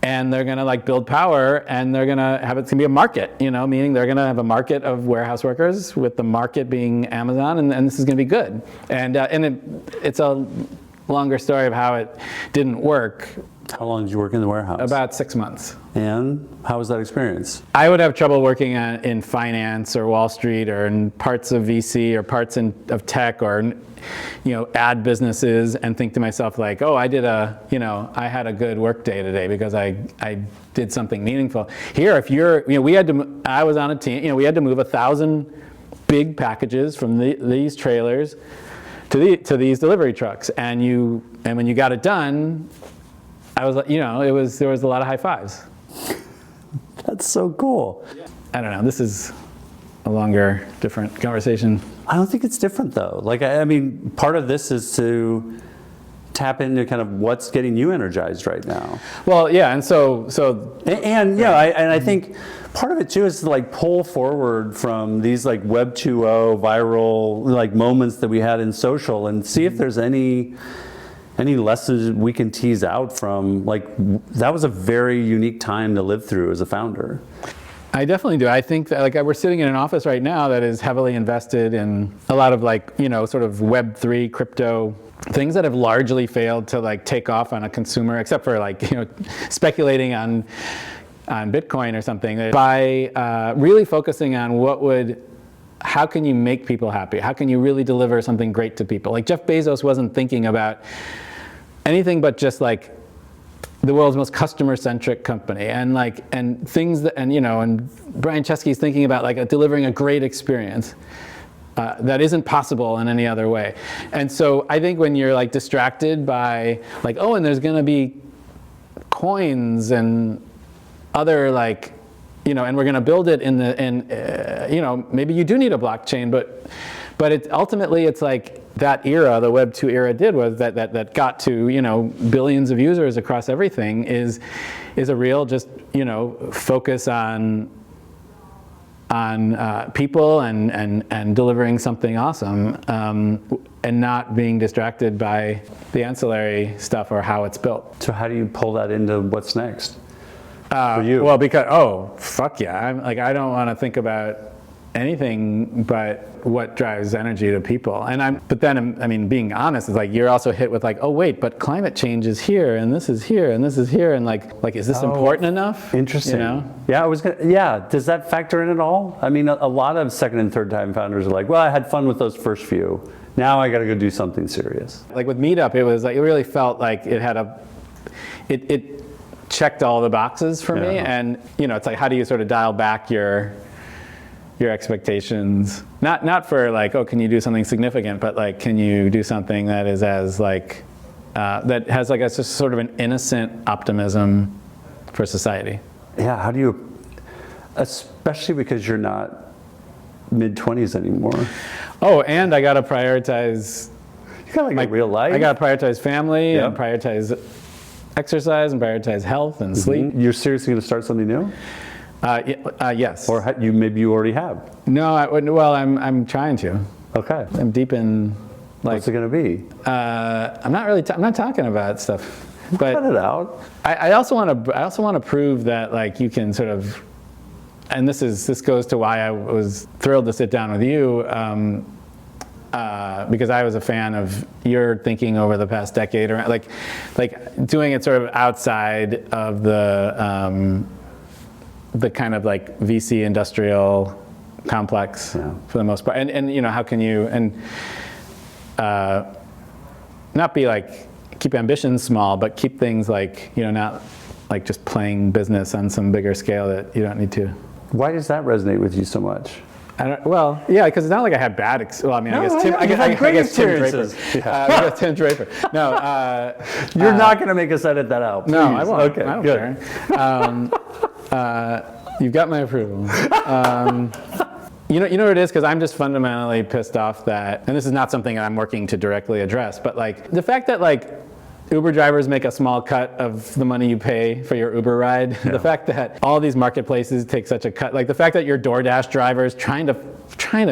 and they're going to build power, and they're going to have, it's going to be a market, meaning they're going to have a market of warehouse workers, with the market being Amazon, and this is going to be good, and it's a longer story of how it didn't work. How long did you work in the warehouse? About 6 months. And how was that experience? I would have trouble working in finance or Wall Street or in parts of VC or parts of tech or ad businesses and think to myself like, oh, I had a good work day today because I did something meaningful. Here, if I was on a team, we had to move 1,000 big packages from these trailers to these delivery trucks, and when you got it done, I was, there was a lot of high fives. That's so cool. I don't know. This is a longer, different conversation. I don't think it's different though. Like, I mean, part of this is to tap into kind of what's getting you energized right now. Well, yeah, and I think part of it too is to like pull forward from these like Web 2.0 viral like moments that we had in social and see if there's any lessons we can tease out from, like, that was a very unique time to live through as a founder. I definitely do. I think that we're sitting in an office right now that is heavily invested in a lot of sort of Web3 crypto things that have largely failed to take off on a consumer, except for speculating on Bitcoin or something. By really focusing on how can you make people happy? How can you really deliver something great to people? Like Jeff Bezos wasn't thinking about anything but just the world's most customer-centric company, and things that, and Brian Chesky's thinking about delivering a great experience that isn't possible in any other way. And so I think when you're distracted by and there's going to be coins and other and we're going to build it maybe you do need a blockchain, but ultimately it's that era, the Web 2 era was that got to billions of users across everything is a real just focus on people and delivering something awesome, and not being distracted by the ancillary stuff or how it's built. So how do you pull that into what's next for you? Well, because fuck yeah, I don't want to think about anything but what drives energy to people. But then being honest is you're also hit with oh wait, but climate change is here and this is here and this is here and is this important enough? Interesting. Yeah, does that factor in at all? I mean, a lot of second and third time founders are well, I had fun with those first few. Now I got to go do something serious. With Meetup, it was it really felt like it had it checked all the boxes for me, and it's how do you sort of dial back your expectations, not for can you do something significant, but can you do something that is as that has a sort of an innocent optimism for society. Yeah, how do you, especially because you're not mid-20s anymore. Oh, and I gotta prioritize. You got a real life. I gotta prioritize family and prioritize exercise and prioritize health and sleep. You're seriously gonna start something new? Yes. Or maybe you already have. No, I'm trying to. Okay. I'm deep in. What's it going to be? I'm not really. I'm not talking about stuff. But cut it out. I also want to prove that you can sort of, and this goes to why I was thrilled to sit down with you, because I was a fan of your thinking over the past decade, or doing it sort of outside of the kind of VC industrial complex for the most part, and how can you not be keep ambitions small, but keep things not just playing business on some bigger scale that you don't need to. Why does that resonate with you so much? Well, yeah, because it's not like I had bad. I guess Tim Draper. Yeah. Tim Draper. No, you're not going to make us edit that out. Please. No, I won't. Okay, I don't good. care. You've got my approval. You know what it is? Because I'm just fundamentally pissed off that, and this is not something I'm working to directly address, but the fact that Uber drivers make a small cut of the money you pay for your Uber ride. Yeah. The fact that all these marketplaces take such a cut, the fact that your DoorDash drivers trying to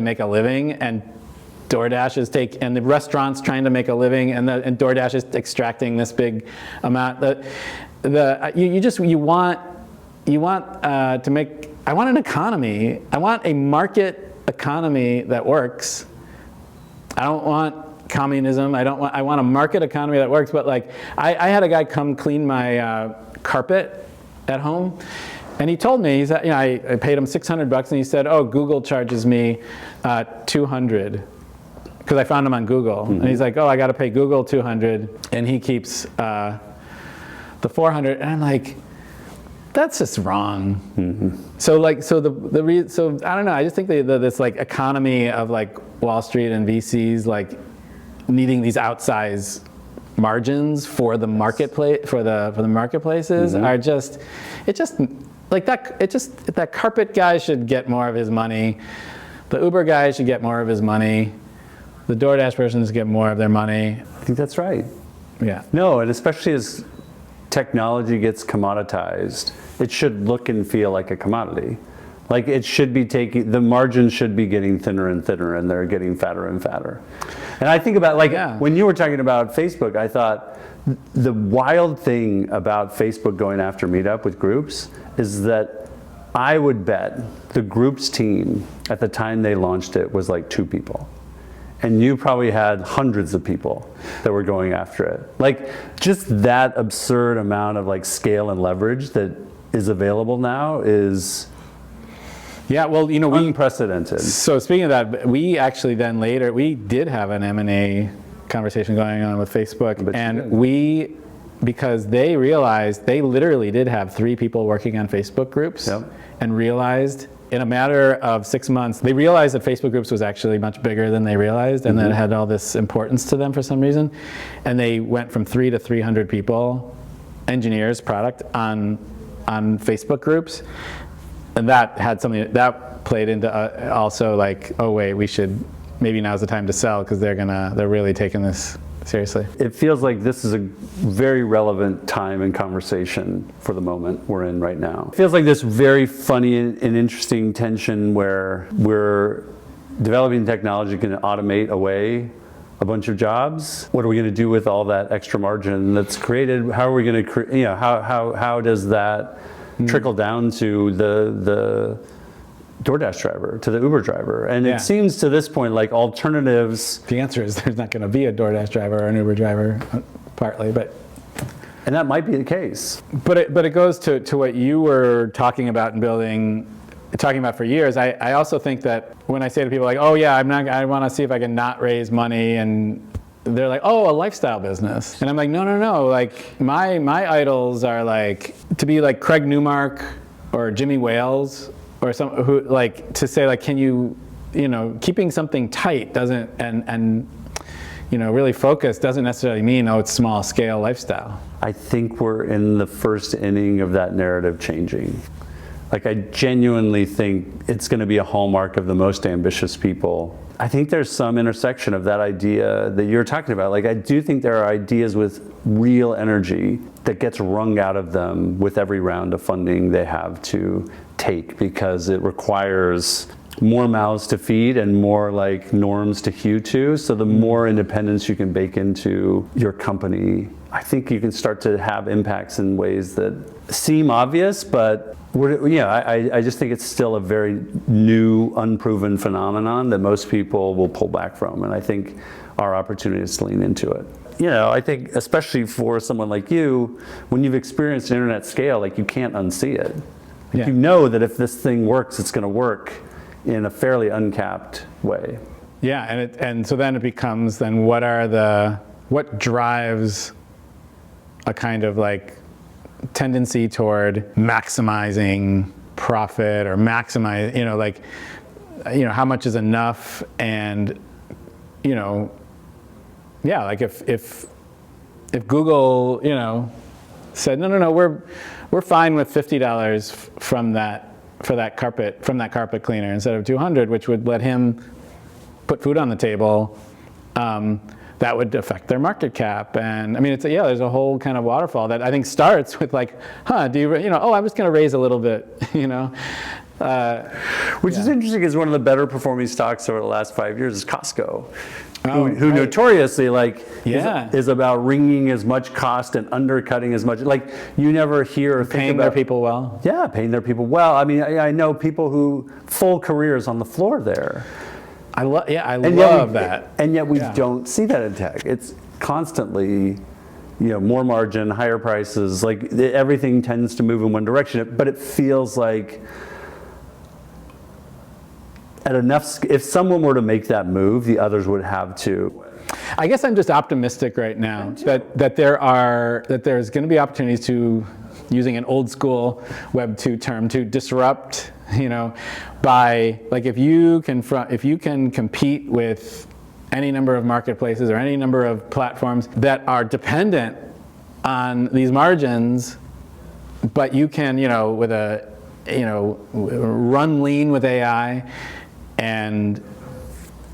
make a living, and DoorDash is and the restaurants trying to make a living, and DoorDash is extracting this big amount. I want an economy. I want a market economy that works. I don't want communism. I want a market economy that works. But like, I had a guy come clean my carpet at home, and he told me, I paid him $600, and he said, oh, Google charges me $200. Because I found him on Google, and he's like, oh, I got to pay Google $200, and he keeps the $400, and I'm like, that's just wrong. So like, so I don't know. I just think this like economy of like Wall Street and VCs like needing these outsized margins for the marketplace for the marketplaces are just that carpet guy should get more of his money. The Uber guy should get more of his money. The DoorDash persons get more of their money. I think that's right. Yeah. No, and especially as technology gets commoditized, it should look and feel like a commodity. Like it should be the margins should be getting thinner and thinner, and they're getting fatter and fatter. And I think about when you were talking about Facebook, I thought the wild thing about Facebook going after Meetup with groups is that I would bet the groups team at the time they launched it was like 2 people. And you probably had hundreds of people that were going after it. Like just that absurd amount of like scale and leverage that is available now is unprecedented. So speaking of that, we actually then later, we did have an M&A conversation going on with Facebook, and because they realized they literally did have 3 people working on Facebook groups, and realized in a matter of 6 months, they realized that Facebook groups was actually much bigger than they realized, and that it had all this importance to them for some reason. And they went from 3 to 300 people, engineers, product, on Facebook groups. And that had something, that played into also like, oh wait, maybe now's the time to sell, because they're really taking this seriously. It feels like this is a very relevant time and conversation for the moment we're in right now. It feels like this very funny and interesting tension where we're developing technology can automate away a bunch of jobs. What are we going to do with all that extra margin that's created? How are we going to how does that trickle down to the DoorDash driver, to the Uber driver? And it seems to this point like alternatives. The answer is there's not going to be a DoorDash driver or an Uber driver, partly, but. And that might be the case. But it goes to what you were talking about talking about for years. I also think that when I say to people like, oh yeah, I want to see if I can not raise money, and they're like, oh, a lifestyle business. And I'm like, no. Like my idols are like to be like Craig Newmark or Jimmy Wales or some who like to say like, can you keeping something tight doesn't and really focused doesn't necessarily mean it's small scale lifestyle. I think we're in the first inning of that narrative changing. Like I genuinely think it's going to be a hallmark of the most ambitious people. I think there's some intersection of that idea that you're talking about. Like I do think there are ideas with real energy that gets wrung out of them with every round of funding they have to take, because it requires more mouths to feed and more like norms to hew to. So the more independence you can bake into your company, I think you can start to have impacts in ways that seem obvious, but I just think it's still a very new, unproven phenomenon that most people will pull back from. And I think our opportunity is to lean into it. I think especially for someone like you, when you've experienced internet scale, like you can't unsee it. Like you know that if this thing works, it's going to work in a fairly uncapped way. Yeah, and so then it becomes what drives a kind of like tendency toward maximizing profit or how much is enough, and like if Google said no we're fine with $50 for that carpet cleaner instead of $200, which would let him put food on the table, that would affect their market cap. And I mean, there's a whole kind of waterfall that I think starts with like, I'm just going to raise a little bit, Which is interesting, because one of the better performing stocks over the last 5 years is Costco, who notoriously is about wringing as much cost and undercutting as much. Like you never hear or think paying about their people well. Yeah, paying their people well. I mean, I know people who full careers on the floor there. I love yet that. And yet we Yeah. don't see that in tech. It's constantly, more margin, higher prices, like everything tends to move in one direction, but it feels like at enough, if someone were to make that move, the others would have to. I guess I'm just optimistic right now that there's going to be opportunities to, using an old school Web 2 term, to disrupt, by, like, if you can compete with any number of marketplaces or any number of platforms that are dependent on these margins, but you can, with a, run lean with AI, and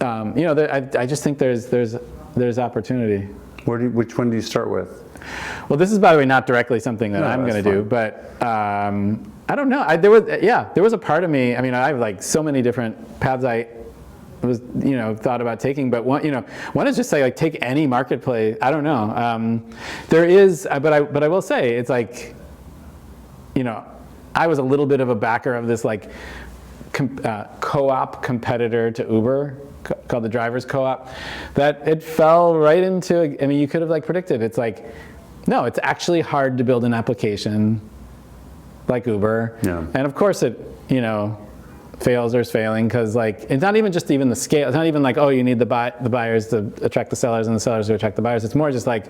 I just think there's opportunity. Which one do you start with? Well, this is, by the way, not directly something that I'm going to do, but I don't know. There was a part of me. I mean, I have like so many different paths I was, thought about taking, but one is just like take any marketplace. I don't know. There is, but I will say it's like, I was a little bit of a backer of this like co-op competitor to Uber called the Drivers Co-op, that it fell right into. I mean, you could have like predicted. It's like, no, it's actually hard to build an application like Uber, and of course it, fails or is failing because like it's not even just even the scale. It's not even like, oh, you need the buyers to attract the sellers and the sellers to attract the buyers. It's more just like,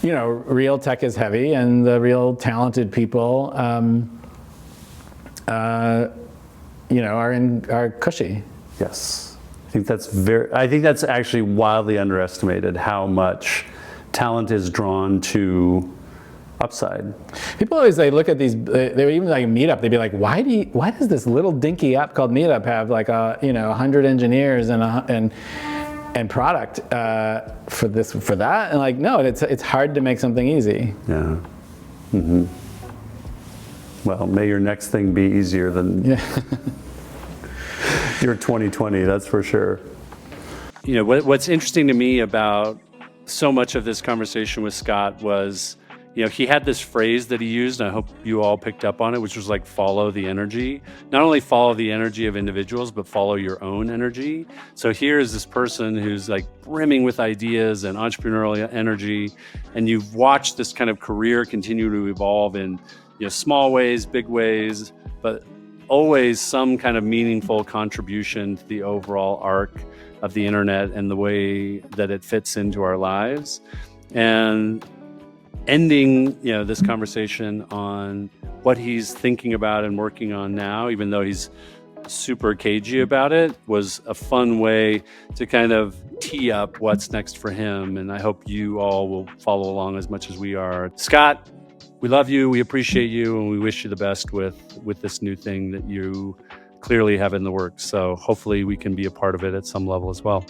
real tech is heavy, and the real talented people, are cushy. Yes, I think that's actually wildly underestimated how much talent is drawn to upside. People always look at these. They would even like Meetup. They'd be like, why does this little dinky app called Meetup have like 100 engineers and product for that? And like, no, it's hard to make something easy. Yeah. Mm-hmm. Well, may your next thing be easier than your 2020. That's for sure. What's interesting to me about so much of this conversation with Scott was, he had this phrase that he used, and I hope you all picked up on it, which was like, follow the energy. Not only follow the energy of individuals, but follow your own energy. So here is this person who's like brimming with ideas and entrepreneurial energy, and you've watched this kind of career continue to evolve in small ways, big ways, but always some kind of meaningful contribution to the overall arc of the internet and the way that it fits into our lives. And ending, this conversation on what he's thinking about and working on now, even though he's super cagey about it, was a fun way to kind of tee up what's next for him. And I hope you all will follow along as much as we are. Scott, we love you, we appreciate you, and we wish you the best with this new thing that you clearly have in the works. So hopefully we can be a part of it at some level as well.